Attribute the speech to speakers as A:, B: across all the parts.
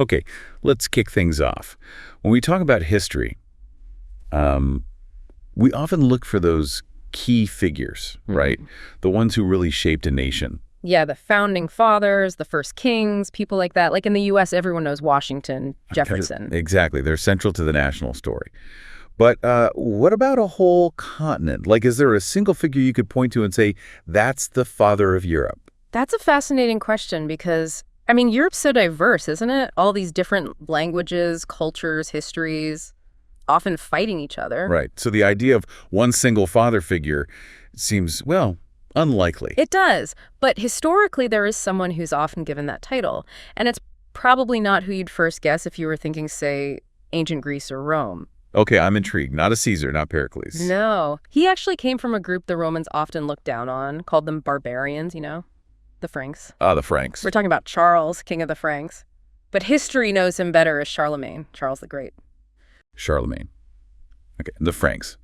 A: Okay, let's kick things off. When we talk about history, we often look for those key figures, right? The ones who really shaped a nation.
B: Yeah, the founding fathers, the first kings, people like that. Like in the U.S., everyone knows Washington, Jefferson.
A: Exactly. They're central to the national story. But what about a whole continent? Like, is there a single figure you could point to and say, that's the father of Europe?
B: That's a fascinating question because, I mean, Europe's so diverse, isn't it? All these different languages, cultures, histories, often fighting each other.
A: Right. So the idea of one single father figure seems, well, unlikely.
B: It does. But historically, there is someone who's often given that title. And it's probably not who you'd first guess if you were thinking, say, ancient Greece or Rome.
A: Okay, I'm intrigued. Not a Caesar, not Pericles.
B: No. He actually came from a group the Romans often looked down on, called them barbarians, you know? The Franks.
A: Ah, the Franks.
B: We're talking about Charles, king of the Franks. But history knows him better as Charlemagne, Charles the Great.
A: Charlemagne. Okay, the Franks.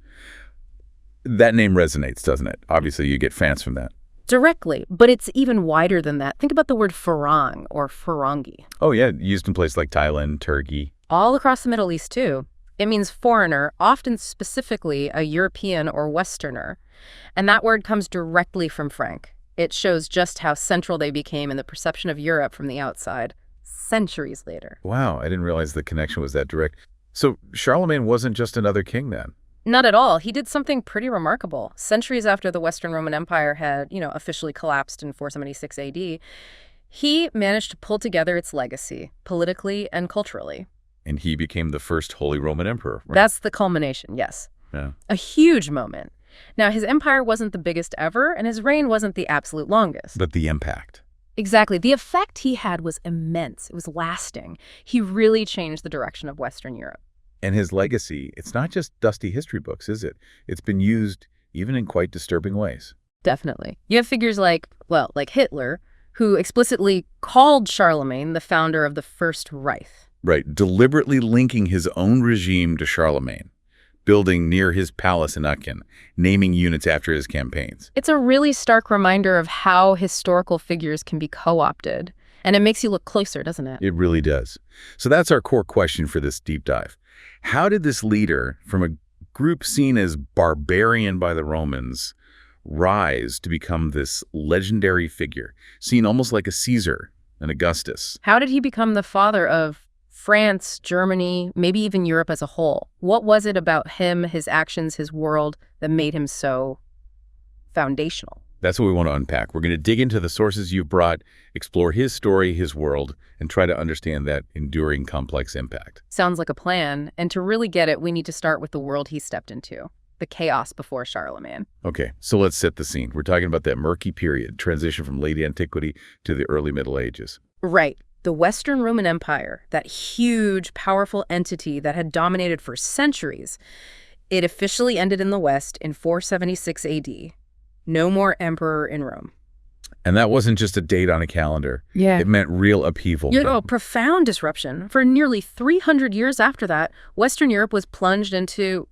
A: That name resonates, doesn't it? Obviously, you get fans from that.
B: Directly, but it's even wider than that. Think about the word farang or farangi.
A: Oh, yeah, used in places like Thailand, Turkey.
B: All across the Middle East, too. It means foreigner, often specifically a European or Westerner. And that word comes directly from Frank. It shows just how central they became in the perception of Europe from the outside, centuries later.
A: Wow, I didn't realize the connection was that direct. So Charlemagne wasn't just another king then?
B: Not at all. He did something pretty remarkable. Centuries after the Western Roman Empire had, officially collapsed in 476 AD, he managed to pull together its legacy, politically and culturally.
A: And he became the first Holy Roman Emperor, right?
B: That's the culmination, yes.
A: Yeah.
B: A huge moment. Now, his empire wasn't the biggest ever, and his reign wasn't the absolute longest.
A: But the impact.
B: Exactly. The effect he had was immense. It was lasting. He really changed the direction of Western Europe.
A: And his legacy, it's not just dusty history books, is it? It's been used even in quite disturbing ways.
B: Definitely. You have figures like Hitler, who explicitly called Charlemagne the founder of the First Reich.
A: Right, deliberately linking his own regime to Charlemagne, building near his palace in Aachen, naming units after his campaigns.
B: It's a really stark reminder of how historical figures can be co-opted. And it makes you look closer, doesn't it?
A: It really does. So that's our core question for this deep dive. How did this leader from a group seen as barbarian by the Romans rise to become this legendary figure, seen almost like a Caesar, an Augustus?
B: How did he become the father of France, Germany, maybe even Europe as a whole? What was it about him, his actions, his world that made him so foundational?
A: That's what we want to unpack. We're going to dig into the sources you've brought, explore his story, his world, and try to understand that enduring, complex impact.
B: Sounds like a plan. And to really get it, we need to start with the world he stepped into, the chaos before Charlemagne.
A: Okay, so let's set the scene. We're talking about that murky period, transition from late antiquity to the early Middle Ages.
B: Right. The Western Roman Empire, that huge, powerful entity that had dominated for centuries, it officially ended in the West in 476 AD. No more emperor in Rome.
A: And that wasn't just a date on a calendar.
B: Yeah.
A: It meant real upheaval.
B: Profound disruption. For nearly 300 years after that, Western Europe was plunged into,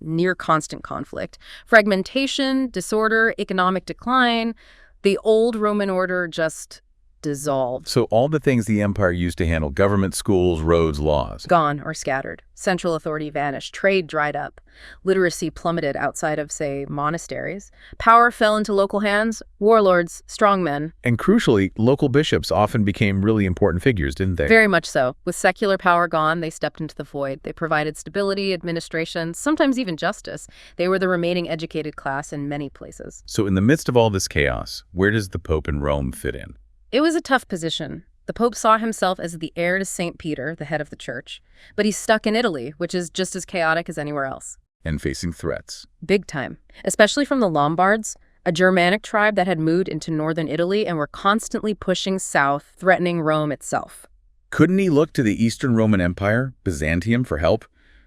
B: near constant conflict. Fragmentation, disorder, economic decline. The old Roman order just dissolved.
A: So all the things the empire used to handle, government, schools, roads, laws.
B: Gone or scattered. Central authority vanished. Trade dried up. Literacy plummeted outside of, say, monasteries. Power fell into local hands. Warlords, strongmen.
A: And crucially, local bishops often became really important figures, didn't they?
B: Very much so. With secular power gone, they stepped into the void. They provided stability, administration, sometimes even justice. They were the remaining educated class in many places.
A: So in the midst of all this chaos, where does the Pope in Rome fit in?
B: It was a tough position. The Pope saw himself as the heir to St. Peter, the head of the church, but he's stuck in Italy, which is just as chaotic as anywhere else.
A: And facing threats.
B: Big time. Especially from the Lombards, a Germanic tribe that had moved into northern Italy and were constantly pushing south, threatening Rome itself.
A: Couldn't he look to the Eastern Roman Empire, Byzantium, for help?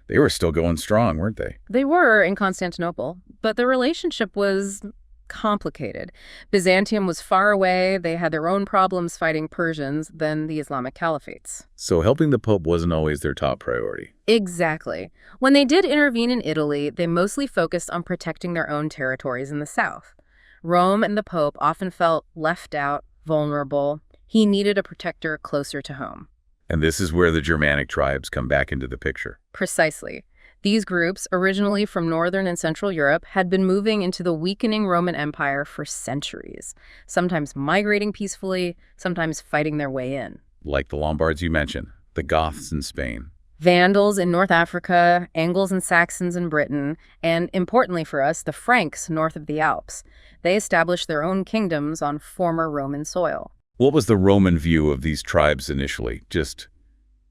A: They were still going strong, weren't they?
B: They were in Constantinople, but the relationship was complicated. Byzantium was far away. They had their own problems fighting Persians, then the Islamic caliphates.
A: So helping the Pope wasn't always their top priority.
B: Exactly. When they did intervene in Italy, they mostly focused on protecting their own territories in the south. Rome and the Pope often felt left out, vulnerable. He needed a protector closer to home.
A: And this is where the Germanic tribes come back into the picture.
B: Precisely. These groups, originally from Northern and Central Europe, had been moving into the weakening Roman Empire for centuries, sometimes migrating peacefully, sometimes fighting their way in.
A: Like the Lombards you mentioned, the Goths in Spain.
B: Vandals in North Africa, Angles and Saxons in Britain, and importantly for us, the Franks north of the Alps. They established their own kingdoms on former Roman soil.
A: What was the Roman view of these tribes initially? Just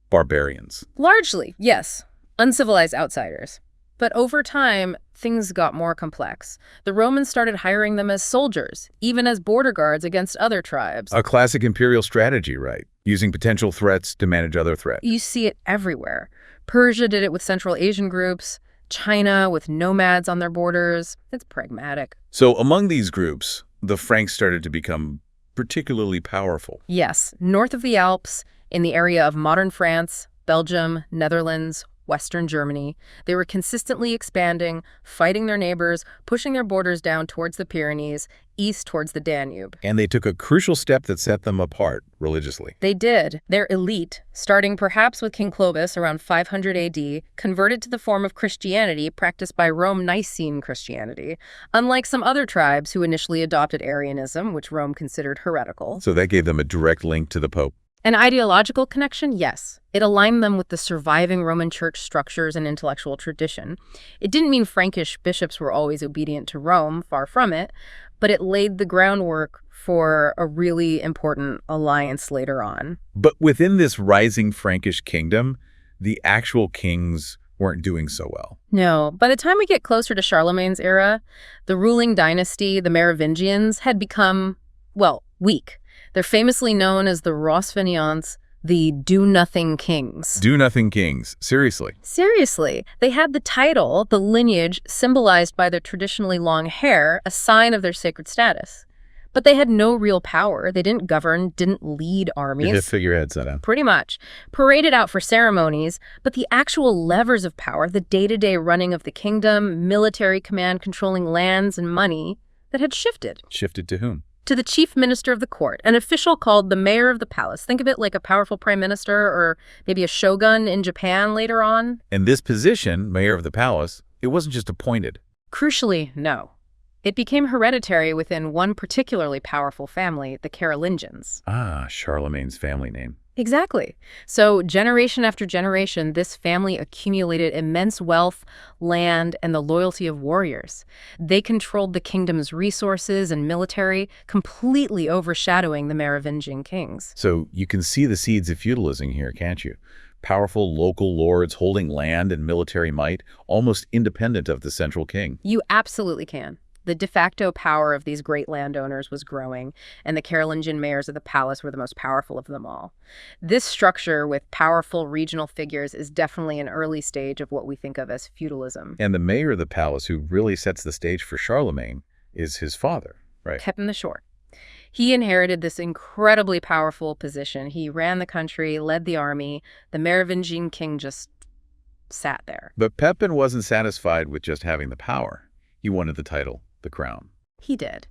A: barbarians?
B: Largely, yes. Uncivilized outsiders. But over time, things got more complex. The Romans started hiring them as soldiers, even as border guards against other tribes.
A: A classic imperial strategy, right? Using potential threats to manage other threats.
B: You see it everywhere. Persia did it with Central Asian groups, China with nomads on their borders. It's pragmatic.
A: So among these groups, the Franks started to become particularly powerful.
B: Yes, north of the Alps, in the area of modern France, Belgium, Netherlands, Western Germany, they were consistently expanding, fighting their neighbors, pushing their borders down towards the Pyrenees, east towards the Danube.
A: And they took a crucial step that set them apart religiously.
B: They did. Their elite, starting perhaps with King Clovis around 500 AD, converted to the form of Christianity practiced by Rome Nicene Christianity, unlike some other tribes who initially adopted Arianism, which Rome considered heretical.
A: So that gave them a direct link to the Pope.
B: An ideological connection, yes. It aligned them with the surviving Roman church structures and intellectual tradition. It didn't mean Frankish bishops were always obedient to Rome, far from it, but it laid the groundwork for a really important alliance later on.
A: But within this rising Frankish kingdom, the actual kings weren't doing so well.
B: No, by the time we get closer to Charlemagne's era, the ruling dynasty, the Merovingians, had become, well, weak. They're famously known as the Rosfinians, the do-nothing kings.
A: Do-nothing kings. Seriously.
B: Seriously. They had the title, the lineage, symbolized by their traditionally long hair, a sign of their sacred status. But they had no real power. They didn't govern, didn't lead armies.
A: They just figureheads set up.
B: Pretty much. Paraded out for ceremonies, but the actual levers of power, the day-to-day running of the kingdom, military command controlling lands and money, that had shifted.
A: Shifted to whom?
B: To the chief minister of the court, an official called the mayor of the palace. Think of it like a powerful prime minister or maybe a shogun in Japan later on.
A: And this position, mayor of the palace, it wasn't just appointed.
B: Crucially, no. It became hereditary within one particularly powerful family, the Carolingians.
A: Ah, Charlemagne's family name.
B: Exactly. So generation after generation, this family accumulated immense wealth, land, and the loyalty of warriors. They controlled the kingdom's resources and military, completely overshadowing the Merovingian kings.
A: So you can see the seeds of feudalism here, can't you? Powerful local lords holding land and military might, almost independent of the central king.
B: You absolutely can. The de facto power of these great landowners was growing, and the Carolingian mayors of the palace were the most powerful of them all. This structure with powerful regional figures is definitely an early stage of what we think of as feudalism.
A: And the mayor of the palace who really sets the stage for Charlemagne is his father, right?
B: Pepin the Short. He inherited this incredibly powerful position. He ran the country, led the army. The Merovingian king just sat there.
A: But Pepin wasn't satisfied with just having the power. He wanted the title. The crown.
B: He did.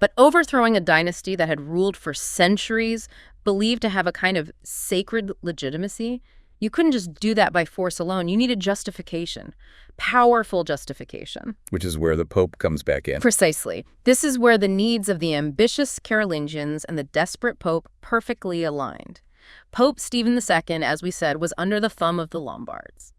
B: But overthrowing a dynasty that had ruled for centuries, believed to have a kind of sacred legitimacy, you couldn't just do that by force alone. You needed justification, powerful justification.
A: Which is where the Pope comes back in.
B: Precisely. This is where the needs of the ambitious Carolingians and the desperate Pope perfectly aligned. Pope Stephen II, as we said, was under the thumb of the Lombards.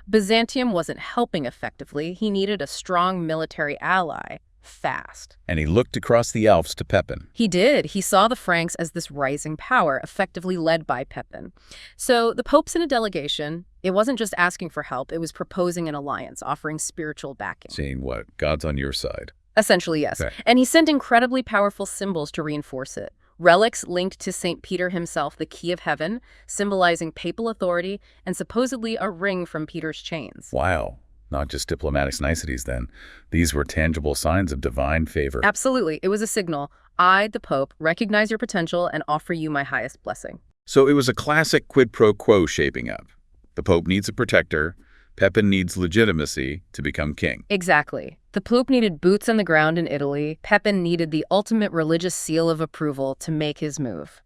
B: Byzantium wasn't helping effectively. He needed a strong military ally, fast.
A: And he looked across the Alps to Pepin.
B: He did. He saw the Franks as this rising power, effectively led by Pepin. So the Pope sent a delegation. It wasn't just asking for help. It was proposing an alliance, offering spiritual backing.
A: Saying what? God's on your side.
B: Essentially, yes.
A: Okay.
B: And he sent incredibly powerful symbols to reinforce it. Relics linked to St. Peter himself, the key of heaven, symbolizing papal authority, and supposedly a ring from Peter's chains.
A: Wow. Not just diplomatic niceties then. These were tangible signs of divine favor.
B: Absolutely. It was a signal. I, the Pope, recognize your potential and offer you my highest blessing.
A: So it was a classic quid pro quo shaping up. The Pope needs a protector. Pepin needs legitimacy to become king.
B: Exactly. The Pope needed boots on the ground in Italy. Pepin needed the ultimate religious seal of approval to make his move.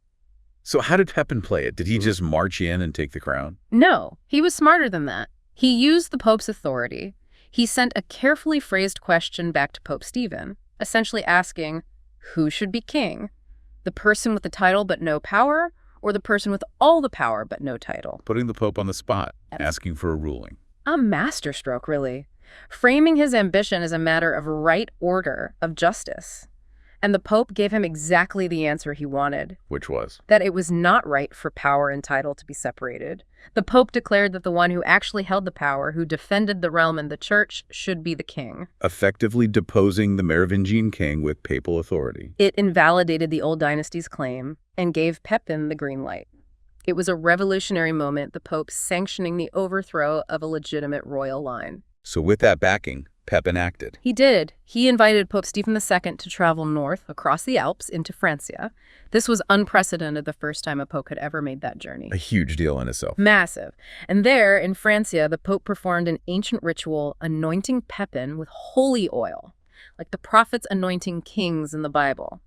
A: So how did Pepin play it? Did he just march in and take the crown?
B: No, he was smarter than that. He used the Pope's authority. He sent a carefully phrased question back to Pope Stephen, essentially asking, who should be king? The person with the title but no power, or the person with all the power but no title?
A: Putting the Pope on the spot, asking for a ruling.
B: A masterstroke, really. Framing his ambition as a matter of right order, of justice. And the Pope gave him exactly the answer he wanted.
A: Which was?
B: That it was not right for power and title to be separated. The Pope declared that the one who actually held the power, who defended the realm and the church, should be the king.
A: Effectively deposing the Merovingian king with papal authority.
B: It invalidated the old dynasty's claim and gave Pepin the green light. It was a revolutionary moment, the Pope sanctioning the overthrow of a legitimate royal line.
A: So with that backing, Pepin acted.
B: He did. He invited Pope Stephen II to travel north across the Alps into Francia. This was unprecedented, the first time a pope had ever made that journey.
A: A huge deal in itself.
B: Massive. And there, in Francia, the Pope performed an ancient ritual anointing Pepin with holy oil, like the prophets anointing kings in the Bible.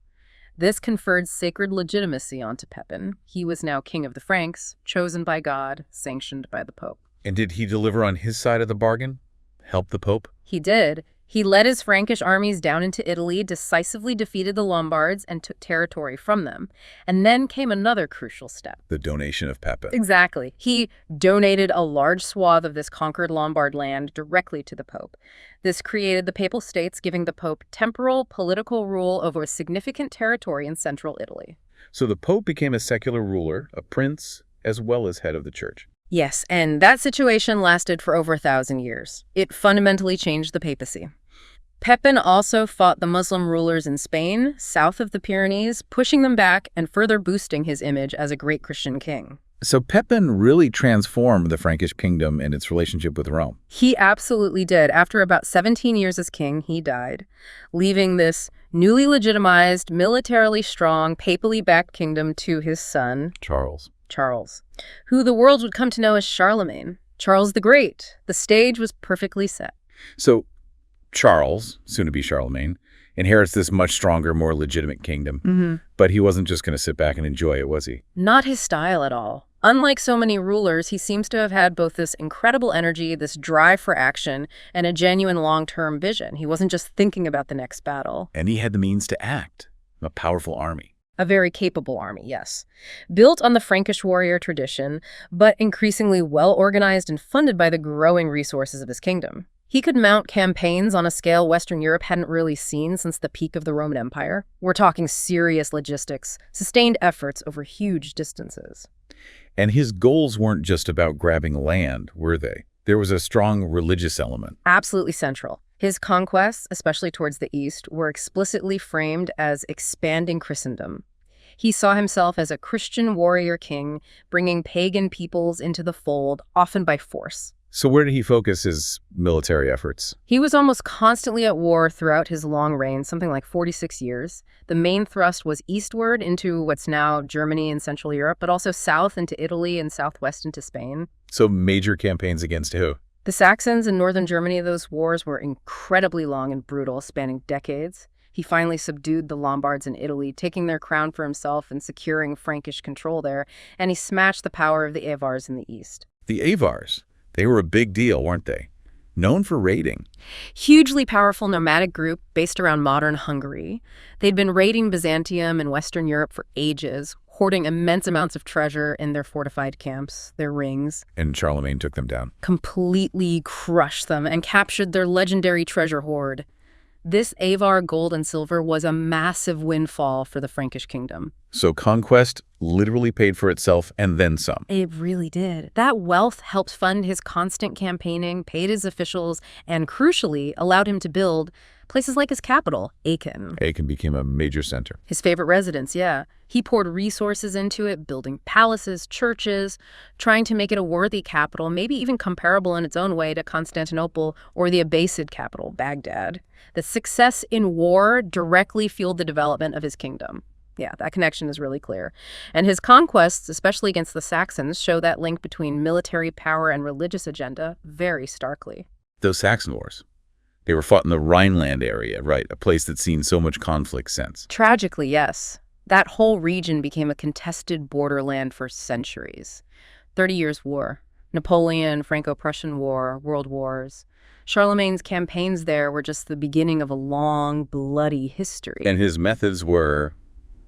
B: This conferred sacred legitimacy onto Pepin. He was now king of the Franks, chosen by God, sanctioned by the Pope.
A: And did he deliver on his side of the bargain? Help the Pope?
B: He did. He led his Frankish armies down into Italy, decisively defeated the Lombards, and took territory from them. And then came another crucial step.
A: The donation of Pepin.
B: Exactly. He donated a large swath of this conquered Lombard land directly to the Pope. This created the Papal States, giving the Pope temporal political rule over a significant territory in central Italy.
A: So the Pope became a secular ruler, a prince, as well as head of the church.
B: Yes, and that situation lasted for over 1,000 years. It fundamentally changed the papacy. Pepin also fought the Muslim rulers in Spain, south of the Pyrenees, pushing them back and further boosting his image as a great Christian king.
A: So Pepin really transformed the Frankish kingdom and its relationship with Rome.
B: He absolutely did. After about 17 years as king, he died, leaving this newly legitimized, militarily strong, papally backed kingdom to his son, Charles, who the world would come to know as Charlemagne, Charles the Great. The stage was perfectly set.
A: So Charles, soon to be Charlemagne, inherits this much stronger, more legitimate kingdom. But he wasn't just going to sit back and enjoy it, was he?
B: Not his style at all. Unlike so many rulers, he seems to have had both this incredible energy, this drive for action, and a genuine long-term vision. He wasn't just thinking about the next battle.
A: And he had the means to act. A powerful army.
B: A very capable army, yes. Built on the Frankish warrior tradition, but increasingly well-organized and funded by the growing resources of his kingdom. He could mount campaigns on a scale Western Europe hadn't really seen since the peak of the Roman Empire. We're talking serious logistics, sustained efforts over huge distances.
A: And his goals weren't just about grabbing land, were they? There was a strong religious element.
B: Absolutely central. His conquests, especially towards the east, were explicitly framed as expanding Christendom. He saw himself as a Christian warrior king, bringing pagan peoples into the fold, often by force.
A: So where did he focus his military efforts?
B: He was almost constantly at war throughout his long reign, something like 46 years. The main thrust was eastward into what's now Germany and Central Europe, but also south into Italy and southwest into Spain.
A: So major campaigns against who?
B: The Saxons in northern Germany, those wars were incredibly long and brutal, spanning decades. He finally subdued the Lombards in Italy, taking their crown for himself and securing Frankish control there, and he smashed the power of the Avars in the east.
A: The Avars? They were a big deal, weren't they? Known for raiding.
B: Hugely powerful nomadic group based around modern Hungary. They'd been raiding Byzantium and Western Europe for ages, hoarding immense amounts of treasure in their fortified camps, their rings.
A: And Charlemagne took them down.
B: Completely crushed them and captured their legendary treasure hoard. This Avar gold and silver was a massive windfall for the Frankish kingdom.
A: So conquest literally paid for itself and then some.
B: It really did. That wealth helped fund his constant campaigning, paid his officials, and crucially allowed him to build places like his capital, Aachen.
A: Aachen became a major center.
B: His favorite residence, yeah. He poured resources into it, building palaces, churches, trying to make it a worthy capital, maybe even comparable in its own way to Constantinople or the Abbasid capital, Baghdad. The success in war directly fueled the development of his kingdom. Yeah, that connection is really clear. And his conquests, especially against the Saxons, show that link between military power and religious agenda very starkly.
A: Those Saxon wars. They were fought in the Rhineland area, right? A place that's seen so much conflict since.
B: Tragically, yes. That whole region became a contested borderland for centuries. 30 Years' War, Napoleon, Franco-Prussian War, World Wars. Charlemagne's campaigns there were just the beginning of a long, bloody history.
A: And his methods were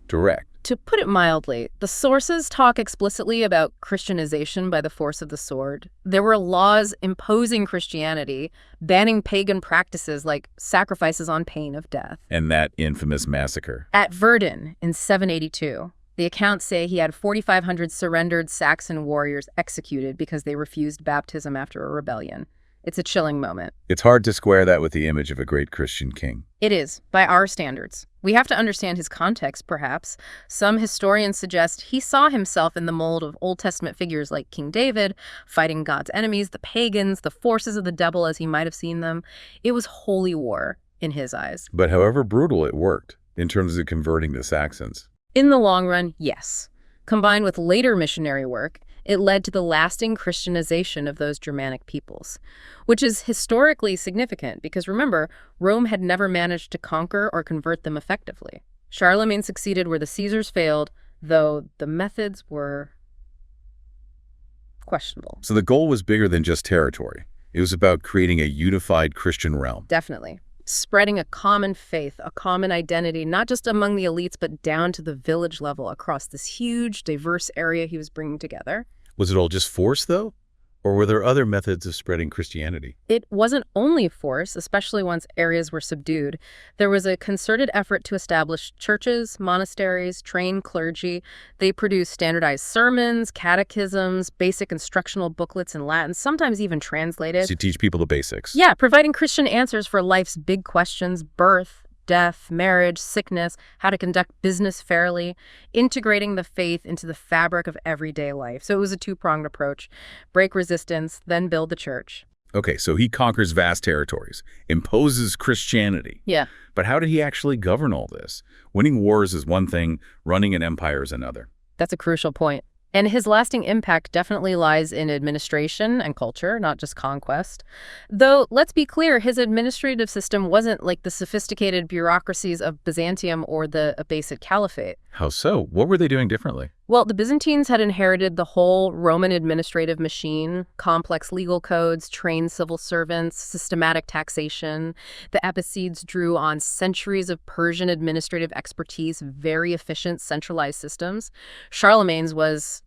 A: direct.
B: To put it mildly, the sources talk explicitly about Christianization by the force of the sword. There were laws imposing Christianity, banning pagan practices like sacrifices on pain of death.
A: And that infamous massacre.
B: At Verdun in 782, the accounts say he had 4,500 surrendered Saxon warriors executed because they refused baptism after a rebellion. It's a chilling moment.
A: It's hard to square that with the image of a great Christian king.
B: It is, by our standards. We have to understand his context, perhaps. Some historians suggest he saw himself in the mold of Old Testament figures like King David, fighting God's enemies, the pagans, the forces of the devil as he might have seen them. It was holy war in his eyes.
A: But however brutal, it worked in terms of converting the Saxons.
B: In the long run, yes. Combined with later missionary work, it led to the lasting Christianization of those Germanic peoples, which is historically significant because, remember, Rome had never managed to conquer or convert them effectively. Charlemagne succeeded where the Caesars failed, though the methods were questionable.
A: So the goal was bigger than just territory. It was about creating a unified Christian realm.
B: Definitely. Spreading a common faith, a common identity, not just among the elites, but down to the village level across this huge, diverse area he was bringing together.
A: Was it all just force, though? Or were there other methods of spreading Christianity?
B: It wasn't only force, especially once areas were subdued. There was a concerted effort to establish churches, monasteries, train clergy. They produced standardized sermons, catechisms, basic instructional booklets in Latin, sometimes even translated.
A: To teach people the basics.
B: Yeah, providing Christian answers for life's big questions: birth, death, marriage, sickness, how to conduct business fairly, integrating the faith into the fabric of everyday life. So it was a two-pronged approach: break resistance, then build the church.
A: Okay, so he conquers vast territories, imposes Christianity.
B: Yeah.
A: But how did he actually govern all this? Winning wars is one thing, running an empire is another.
B: That's a crucial point. And his lasting impact definitely lies in administration and culture, not just conquest. Though, let's be clear, his administrative system wasn't like the sophisticated bureaucracies of Byzantium or the Abbasid Caliphate.
A: How so? What were they doing differently?
B: Well, the Byzantines had inherited the whole Roman administrative machine: complex legal codes, trained civil servants, systematic taxation. The Abbasids drew on centuries of Persian administrative expertise, very efficient, centralized systems. Charlemagne's was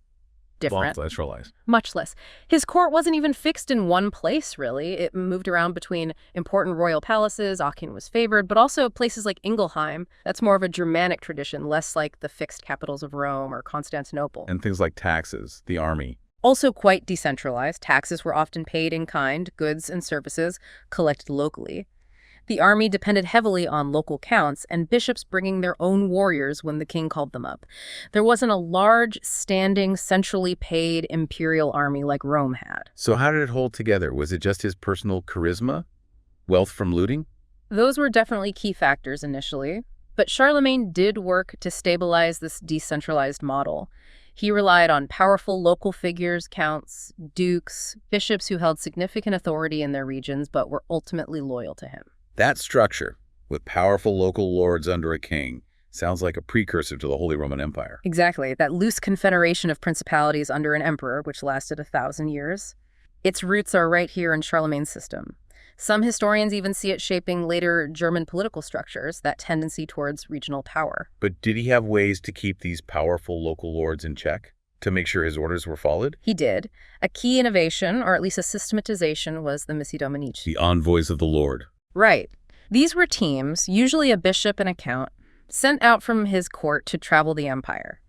B: different.
A: Centralized.
B: Much less. His court wasn't even fixed in one place, really. It moved around between important royal palaces. Aachen was favored, but also places like Ingelheim. That's more of a Germanic tradition, less like the fixed capitals of Rome or Constantinople.
A: And things like taxes, the army.
B: Also quite decentralized. Taxes were often paid in kind, goods and services collected locally. The army depended heavily on local counts and bishops bringing their own warriors when the king called them up. There wasn't a large, standing, centrally paid imperial army like Rome had.
A: So how did it hold together? Was it just his personal charisma? Wealth from looting?
B: Those were definitely key factors initially, but Charlemagne did work to stabilize this decentralized model. He relied on powerful local figures, counts, dukes, bishops who held significant authority in their regions but were ultimately loyal to him.
A: That structure, with powerful local lords under a king, sounds like a precursor to the Holy Roman Empire.
B: Exactly, that loose confederation of principalities under an emperor, which lasted 1,000 years. Its roots are right here in Charlemagne's system. Some historians even see it shaping later German political structures, that tendency towards regional power.
A: But did he have ways to keep these powerful local lords in check? To make sure his orders were followed?
B: He did. A key innovation, or at least a systematization, was the Missi Dominici.
A: The envoys of the Lord.
B: Right. These were teams, usually a bishop and a count, sent out from his court to travel the empire.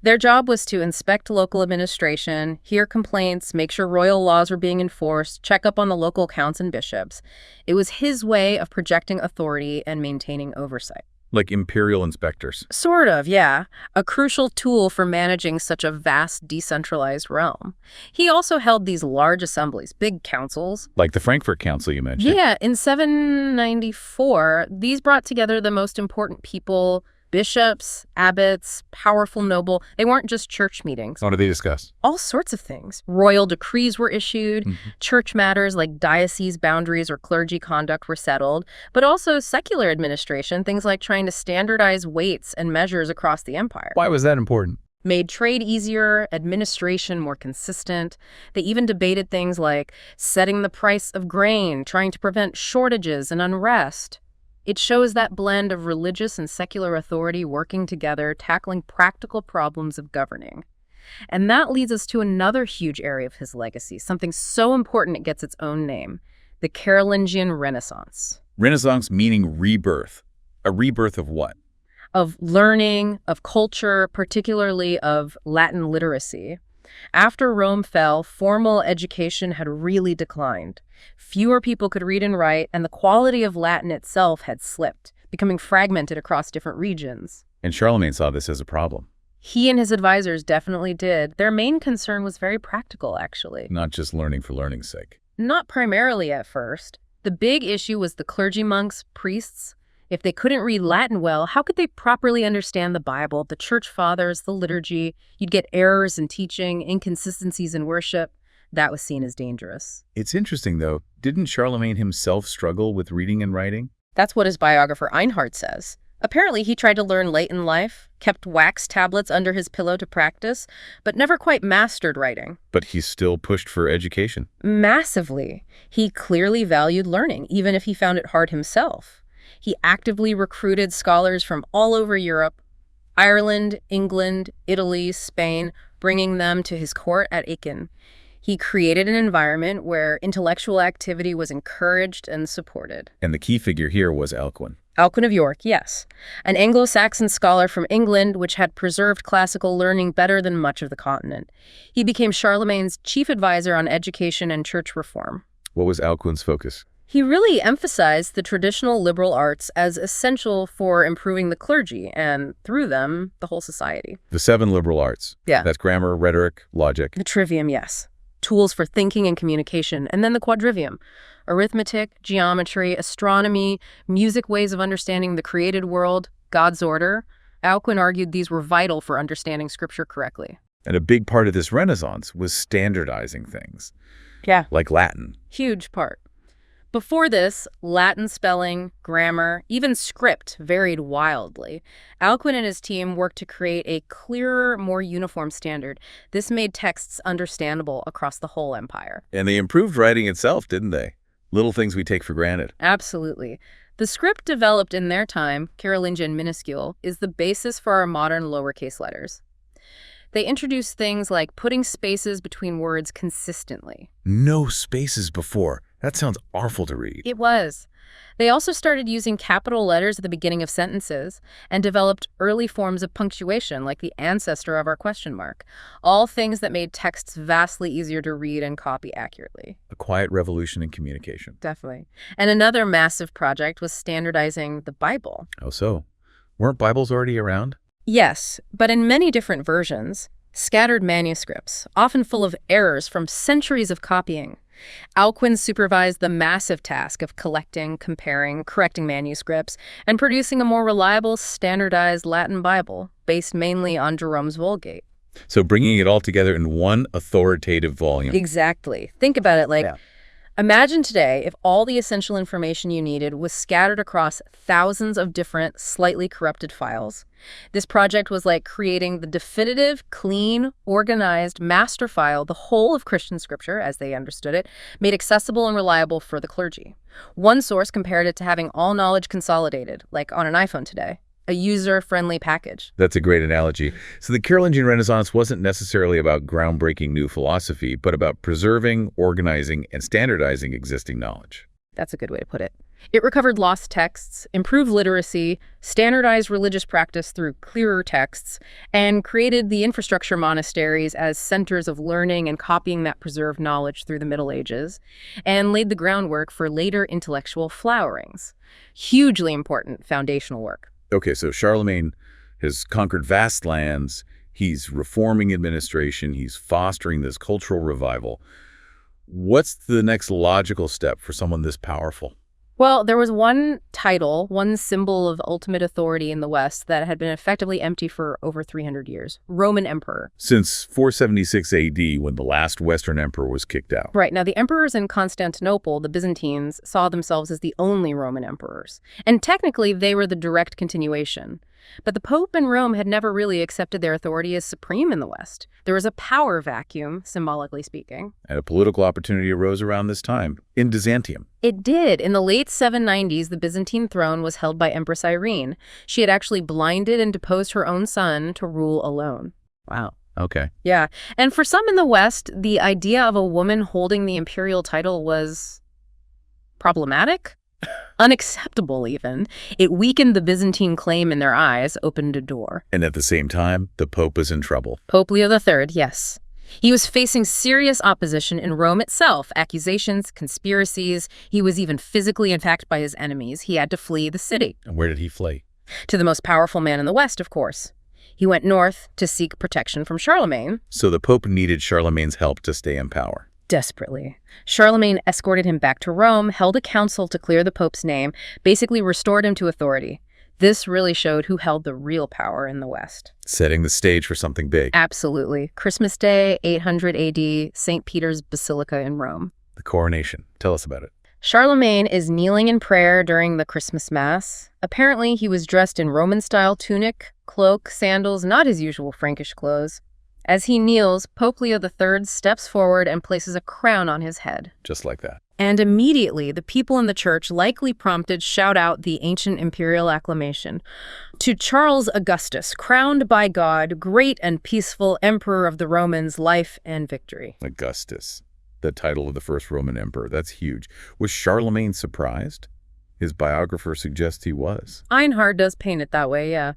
B: Their job was to inspect local administration, hear complaints, make sure royal laws were being enforced, check up on the local counts and bishops. It was his way of projecting authority and maintaining oversight.
A: Like imperial inspectors.
B: Sort of, yeah. A crucial tool for managing such a vast, decentralized realm. He also held these large assemblies, big councils.
A: Like the Frankfurt Council you mentioned.
B: Yeah, in 794, these brought together the most important people Bishops, abbots, powerful noble, they weren't just church meetings.
A: What do they discuss?
B: All sorts of things. Royal decrees were issued,
A: Mhm.
B: church matters like diocese boundaries or clergy conduct were settled, but also secular administration, things like trying to standardize weights and measures across the empire.
A: Why was that important?
B: Made trade easier, administration more consistent. They even debated things like setting the price of grain, trying to prevent shortages and unrest. It shows that blend of religious and secular authority working together, tackling practical problems of governing. And that leads us to another huge area of his legacy, something so important it gets its own name, the Carolingian Renaissance.
A: Renaissance meaning rebirth. A rebirth of what?
B: Of learning, of culture, particularly of Latin literacy. After Rome fell, formal education had really declined. Fewer people could read and write, and the quality of Latin itself had slipped, becoming fragmented across different regions.
A: And Charlemagne saw this as a problem.
B: He and his advisors definitely did. Their main concern was very practical, actually.
A: Not just learning for learning's sake.
B: Not primarily at first. The big issue was the clergy monks, priests. If they couldn't read Latin well, how could they properly understand the Bible, the church fathers, the liturgy? You'd get errors in teaching, inconsistencies in worship. That was seen as dangerous.
A: It's interesting, though. Didn't Charlemagne himself struggle with reading and writing?
B: That's what his biographer Einhard says. Apparently, he tried to learn late in life, kept wax tablets under his pillow to practice, but never quite mastered writing.
A: But he still pushed for education.
B: Massively. He clearly valued learning, even if he found it hard himself. He actively recruited scholars from all over Europe, Ireland, England, Italy, Spain, bringing them to his court at Aachen. He created an environment where intellectual activity was encouraged and supported.
A: And the key figure here was Alcuin.
B: Alcuin of York, yes. An Anglo-Saxon scholar from England, which had preserved classical learning better than much of the continent. He became Charlemagne's chief advisor on education and church reform.
A: What was Alcuin's focus?
B: He really emphasized the traditional liberal arts as essential for improving the clergy and, through them, the whole society.
A: The 7 liberal arts.
B: Yeah.
A: That's grammar, rhetoric, logic.
B: The trivium, yes. Tools for thinking and communication. And then the quadrivium. Arithmetic, geometry, astronomy, music, ways of understanding the created world, God's order. Alcuin argued these were vital for understanding scripture correctly.
A: And a big part of this Renaissance was standardizing things.
B: Yeah.
A: Like Latin.
B: Huge part. Before this, Latin spelling, grammar, even script varied wildly. Alcuin and his team worked to create a clearer, more uniform standard. This made texts understandable across the whole empire.
A: And they improved writing itself, didn't they? Little things we take for granted.
B: Absolutely. The script developed in their time, Carolingian minuscule, is the basis for our modern lowercase letters. They introduced things like putting spaces between words consistently.
A: No spaces before. That sounds awful to read.
B: It was. They also started using capital letters at the beginning of sentences and developed early forms of punctuation, like the ancestor of our question mark. All things that made texts vastly easier to read and copy accurately.
A: A quiet revolution in communication.
B: Definitely. And another massive project was standardizing the Bible.
A: How so? Weren't Bibles already around?
B: Yes, but in many different versions, scattered manuscripts, often full of errors from centuries of copying. Alcuin supervised the massive task of collecting, comparing, correcting manuscripts, and producing a more reliable, standardized Latin Bible, based mainly on Jerome's Vulgate.
A: So bringing it all together in one authoritative volume.
B: Exactly. Think about it like, imagine today if all the essential information you needed was scattered across thousands of different, slightly corrupted files. This project was like creating the definitive, clean, organized master file, the whole of Christian scripture, as they understood it, made accessible and reliable for the clergy. One source compared it to having all knowledge consolidated, like on an iPhone today. A user-friendly package.
A: That's a great analogy. So the Carolingian Renaissance wasn't necessarily about groundbreaking new philosophy, but about preserving, organizing, and standardizing existing knowledge.
B: That's a good way to put it. It recovered lost texts, improved literacy, standardized religious practice through clearer texts, and created the infrastructure monasteries as centers of learning and copying that preserved knowledge through the Middle Ages, and laid the groundwork for later intellectual flowerings. Hugely important foundational work.
A: Okay, so Charlemagne has conquered vast lands, he's reforming administration, he's fostering this cultural revival. What's the next logical step for someone this powerful?
B: Well, there was one title, one symbol of ultimate authority in the West that had been effectively empty for over 300 years. Roman Emperor.
A: Since 476 AD, when the last Western emperor was kicked out.
B: Right. Now, the emperors in Constantinople, the Byzantines, saw themselves as the only Roman emperors. And technically, they were the direct continuation. But the Pope in Rome had never really accepted their authority as supreme in the West. There was a power vacuum, symbolically speaking.
A: And a political opportunity arose around this time, in Byzantium.
B: It did. In the late 790s, the Byzantine throne was held by Empress Irene. She had actually blinded and deposed her own son to rule alone.
A: Wow. Okay.
B: Yeah. And for some in the West, the idea of a woman holding the imperial title was problematic. Unacceptable, even. It weakened the Byzantine claim in their eyes, opened a door.
A: And at the same time, the Pope was in trouble.
B: Pope Leo III, yes. He was facing serious opposition in Rome itself, accusations, conspiracies. He was even physically attacked by his enemies. He had to flee the city.
A: And where did he flee?
B: To the most powerful man in the West, of course. He went north to seek protection from Charlemagne.
A: So the Pope needed Charlemagne's help to stay in power.
B: Desperately. Charlemagne escorted him back to Rome, held a council to clear the Pope's name, basically restored him to authority. This really showed who held the real power in the West.
A: Setting the stage for something big.
B: Absolutely. Christmas Day, 800 AD, St. Peter's Basilica in Rome.
A: The coronation. Tell us about it.
B: Charlemagne is kneeling in prayer during the Christmas Mass. Apparently, he was dressed in Roman-style tunic, cloak, sandals, not his usual Frankish clothes. As he kneels, Pope Leo III steps forward and places a crown on his head.
A: Just like that.
B: And immediately, the people in the church, likely prompted, shout out the ancient imperial acclamation. To Charles Augustus, crowned by God, great and peaceful emperor of the Romans, life and victory.
A: Augustus, the title of the first Roman emperor. That's huge. Was Charlemagne surprised? His biographer suggests he was.
B: Einhard does paint it that way, yeah.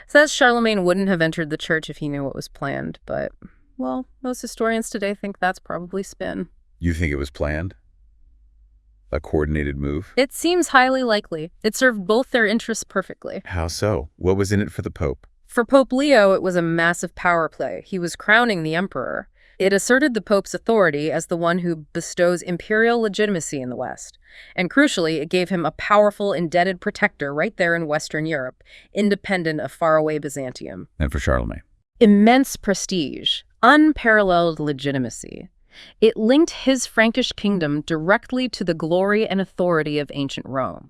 B: Says Charlemagne wouldn't have entered the church if he knew what was planned, but, well, most historians today think that's probably spin.
A: You think it was planned? A coordinated move?
B: It seems highly likely. It served both their interests perfectly.
A: How so? What was in it for the Pope?
B: For Pope Leo, it was a massive power play. He was crowning the emperor. It asserted the Pope's authority as the one who bestows imperial legitimacy in the West. And crucially, it gave him a powerful, indebted protector right there in Western Europe, independent of faraway Byzantium.
A: And for Charlemagne?
B: Immense prestige, unparalleled legitimacy. It linked his Frankish kingdom directly to the glory and authority of ancient Rome.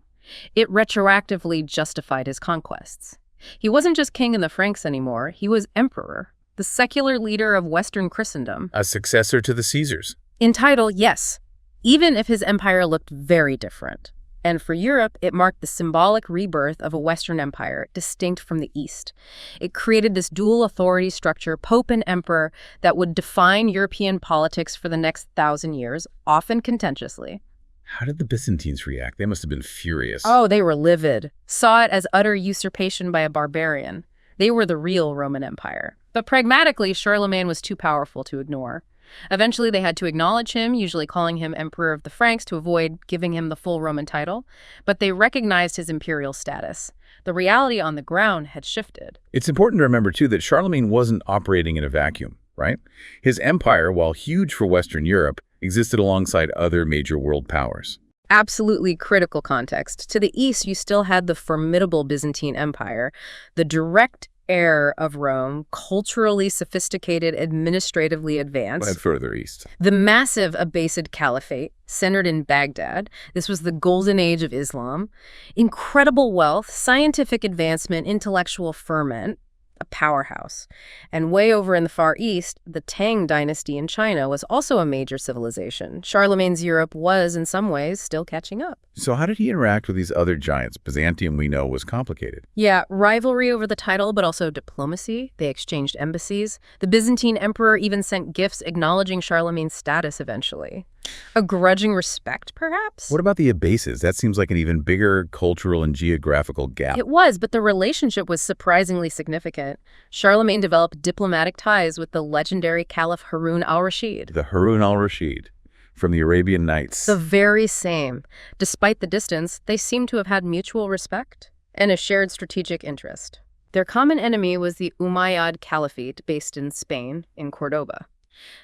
B: It retroactively justified his conquests. He wasn't just king in the Franks anymore, he was emperor, the secular leader of Western Christendom.
A: A successor to the Caesars.
B: In title, yes, even if his empire looked very different. And for Europe, it marked the symbolic rebirth of a Western empire, distinct from the East. It created this dual authority structure, Pope and Emperor, that would define European politics for the next 1,000 years, often contentiously.
A: How did the Byzantines react? They must have been furious.
B: Oh, they were livid. Saw it as utter usurpation by a barbarian. They were the real Roman Empire. But pragmatically, Charlemagne was too powerful to ignore. Eventually, they had to acknowledge him, usually calling him Emperor of the Franks to avoid giving him the full Roman title. But they recognized his imperial status. The reality on the ground had shifted.
A: It's important to remember, too, that Charlemagne wasn't operating in a vacuum, right? His empire, while huge for Western Europe, existed alongside other major world powers.
B: Absolutely critical context. To the east, you still had the formidable Byzantine Empire, the direct heir of Rome, culturally sophisticated, administratively advanced.
A: And further east.
B: The massive Abbasid Caliphate, centered in Baghdad. This was the golden age of Islam. Incredible wealth, scientific advancement, intellectual ferment, a powerhouse. And way over in the Far East, the Tang dynasty in China was also a major civilization. Charlemagne's Europe was, in some ways, still catching up.
A: So how did he interact with these other giants? Byzantium, we know, was complicated.
B: Yeah, rivalry over the title, but also diplomacy. They exchanged embassies. The Byzantine emperor even sent gifts acknowledging Charlemagne's status eventually. A grudging respect, perhaps?
A: What about the Abbasids? That seems like an even bigger cultural and geographical gap.
B: It was, but the relationship was surprisingly significant. Charlemagne developed diplomatic ties with the legendary Caliph Harun al-Rashid.
A: The Harun al-Rashid from the Arabian Nights.
B: The very same. Despite the distance, they seem to have had mutual respect and a shared strategic interest. Their common enemy was the Umayyad Caliphate, based in Spain, in Cordoba.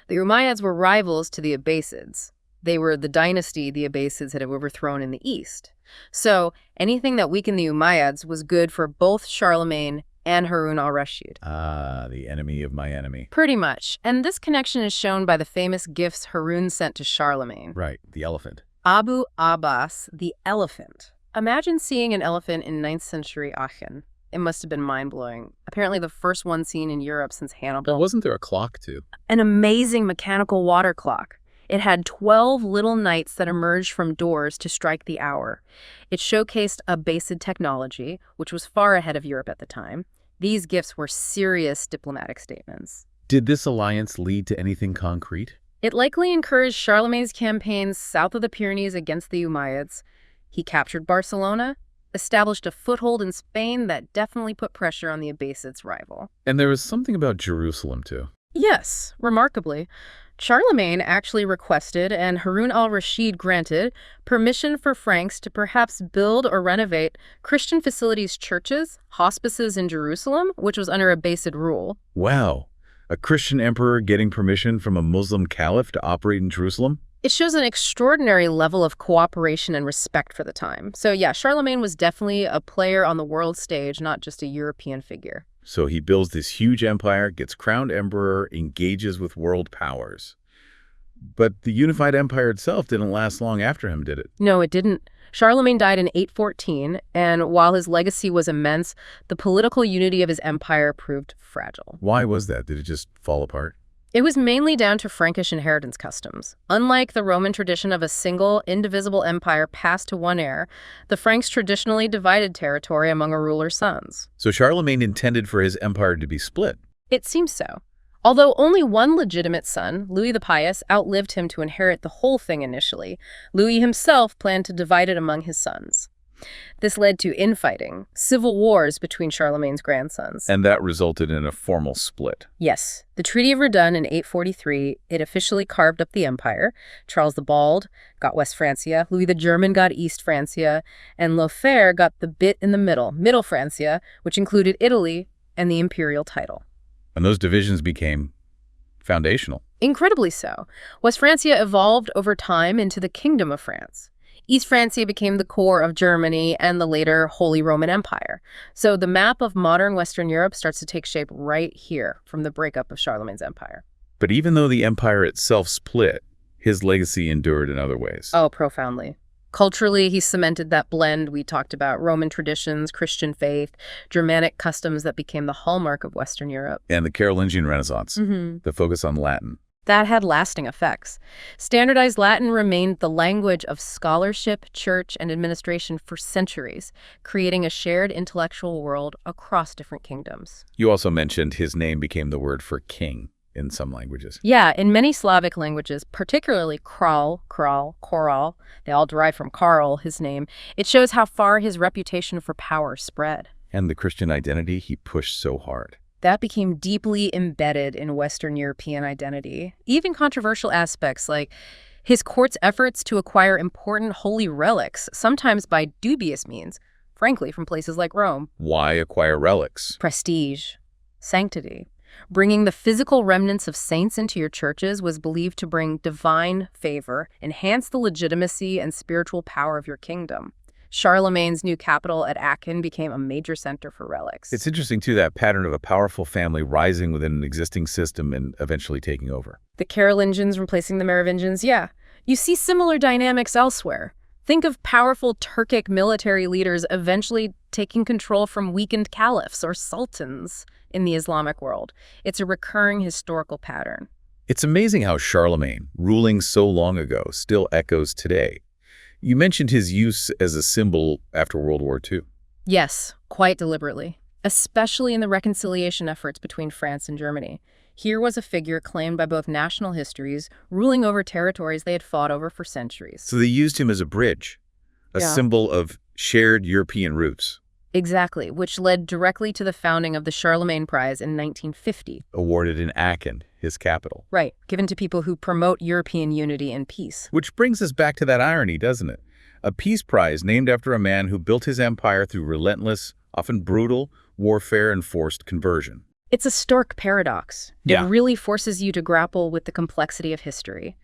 B: The Umayyads were rivals to the Abbasids. They were the dynasty the Abbasids had overthrown in the east. So anything that weakened the Umayyads was good for both Charlemagne and Harun al-Rashid.
A: Ah, the enemy of my enemy.
B: Pretty much. And this connection is shown by the famous gifts Harun sent to Charlemagne.
A: Right, the elephant.
B: Abu Abbas, the elephant. Imagine seeing an elephant in 9th century Aachen. It must have been mind-blowing. Apparently the first one seen in Europe since Hannibal.
A: Wasn't there a clock, too?
B: An amazing mechanical water clock. It had 12 little knights that emerged from doors to strike the hour. It showcased Abbasid technology, which was far ahead of Europe at the time. These gifts were serious diplomatic statements.
A: Did this alliance lead to anything concrete?
B: It likely encouraged Charlemagne's campaigns south of the Pyrenees against the Umayyads. He captured Barcelona, established a foothold in Spain that definitely put pressure on the Abbasids' rival.
A: And there was something about Jerusalem, too.
B: Yes, remarkably. Charlemagne actually requested, and Harun al-Rashid granted, permission for Franks to perhaps build or renovate Christian facilities, churches, hospices in Jerusalem, which was under Abbasid rule.
A: Wow. A Christian emperor getting permission from a Muslim caliph to operate in Jerusalem?
B: It shows an extraordinary level of cooperation and respect for the time. So yeah, Charlemagne was definitely a player on the world stage, not just a European figure.
A: So he builds this huge empire, gets crowned emperor, engages with world powers. But the unified empire itself didn't last long after him, did it?
B: No, it didn't. Charlemagne died in 814, and while his legacy was immense, the political unity of his empire proved fragile.
A: Why was that? Did it just fall apart?
B: It was mainly down to Frankish inheritance customs. Unlike the Roman tradition of a single, indivisible empire passed to one heir, the Franks traditionally divided territory among a ruler's sons.
A: So Charlemagne intended for his empire to be split.
B: It seems so. Although only one legitimate son, Louis the Pious, outlived him to inherit the whole thing initially, Louis himself planned to divide it among his sons. This led to infighting, civil wars between Charlemagne's grandsons.
A: And that resulted in a formal split.
B: Yes. The Treaty of Verdun in 843, it officially carved up the empire. Charles the Bald got West Francia, Louis the German got East Francia, and Lothair got the bit in the Middle Francia, which included Italy and the imperial title.
A: And those divisions became foundational.
B: Incredibly so. West Francia evolved over time into the Kingdom of France. East Francia became the core of Germany and the later Holy Roman Empire. So the map of modern Western Europe starts to take shape right here from the breakup of Charlemagne's empire.
A: But even though the empire itself split, his legacy endured in other ways.
B: Oh, profoundly. Culturally, he cemented that blend we talked about, Roman traditions, Christian faith, Germanic customs that became the hallmark of Western Europe.
A: And the Carolingian Renaissance, the focus on Latin.
B: That had lasting effects. Standardized Latin remained the language of scholarship, church, and administration for centuries, creating a shared intellectual world across different kingdoms.
A: You also mentioned his name became the word for king in some languages.
B: Yeah, in many Slavic languages, particularly Kral, Koral, they all derive from Karl, his name, it shows how far his reputation for power spread.
A: And the Christian identity he pushed so hard.
B: That became deeply embedded in Western European identity. Even controversial aspects like his court's efforts to acquire important holy relics, sometimes by dubious means, frankly, from places like Rome.
A: Why acquire relics?
B: Prestige, sanctity. Bringing the physical remnants of saints into your churches was believed to bring divine favor, enhance the legitimacy and spiritual power of your kingdom. Charlemagne's new capital at Aachen became a major center for relics.
A: It's interesting, too, that pattern of a powerful family rising within an existing system and eventually taking over.
B: The Carolingians replacing the Merovingians, yeah. You see similar dynamics elsewhere. Think of powerful Turkic military leaders eventually taking control from weakened caliphs or sultans in the Islamic world. It's a recurring historical pattern.
A: It's amazing how Charlemagne, ruling so long ago, still echoes today. You mentioned his use as a symbol after World War II.
B: Yes, quite deliberately, especially in the reconciliation efforts between France and Germany. Here was a figure claimed by both national histories, ruling over territories they had fought over for centuries.
A: So they used him as a bridge, a symbol of shared European roots.
B: Exactly, which led directly to the founding of the Charlemagne Prize in 1950.
A: Awarded in Aachen, his capital.
B: Right, given to people who promote European unity and peace.
A: Which brings us back to that irony, doesn't it? A peace prize named after a man who built his empire through relentless, often brutal, warfare and forced conversion.
B: It's a stark paradox.
A: Yeah.
B: It really forces you to grapple with the complexity of history.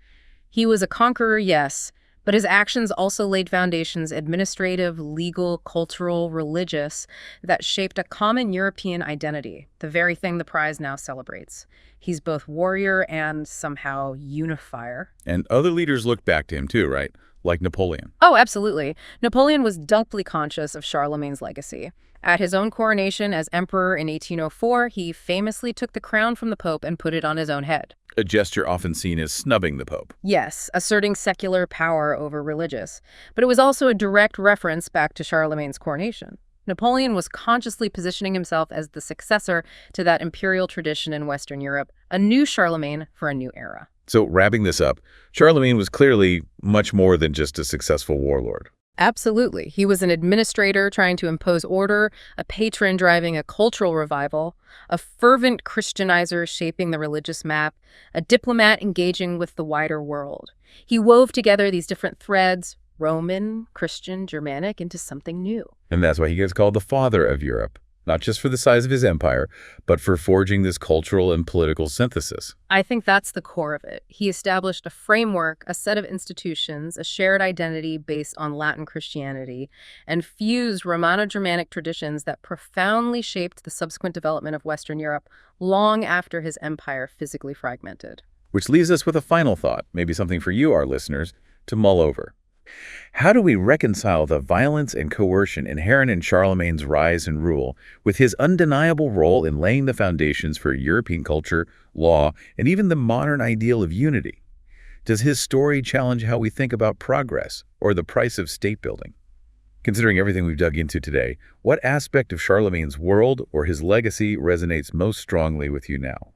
B: He was a conqueror, yes, But his actions also laid foundations administrative, legal, cultural, religious that shaped a common European identity, the very thing the prize now celebrates. He's both warrior and somehow unifier.
A: And other leaders looked back to him too, right? Like Napoleon.
B: Oh, absolutely. Napoleon was doubly conscious of Charlemagne's legacy. At his own coronation as emperor in 1804, he famously took the crown from the Pope and put it on his own head.
A: A gesture often seen as snubbing the Pope.
B: Yes, asserting secular power over religious. But it was also a direct reference back to Charlemagne's coronation. Napoleon was consciously positioning himself as the successor to that imperial tradition in Western Europe, a new Charlemagne for a new era.
A: So wrapping this up, Charlemagne was clearly much more than just a successful warlord.
B: Absolutely. He was an administrator trying to impose order, a patron driving a cultural revival, a fervent Christianizer shaping the religious map, a diplomat engaging with the wider world. He wove together these different threads, Roman, Christian, Germanic, into something new.
A: And that's why he gets called the father of Europe, not just for the size of his empire, but for forging this cultural and political synthesis.
B: I think that's the core of it. He established a framework, a set of institutions, a shared identity based on Latin Christianity, and fused Romano-Germanic traditions that profoundly shaped the subsequent development of Western Europe long after his empire physically fragmented.
A: Which leaves us with a final thought, maybe something for you, our listeners, to mull over. How do we reconcile the violence and coercion inherent in Charlemagne's rise and rule with his undeniable role in laying the foundations for European culture, law, and even the modern ideal of unity? Does his story challenge how we think about progress or the price of state building? Considering everything we've dug into today, what aspect of Charlemagne's world or his legacy resonates most strongly with you now?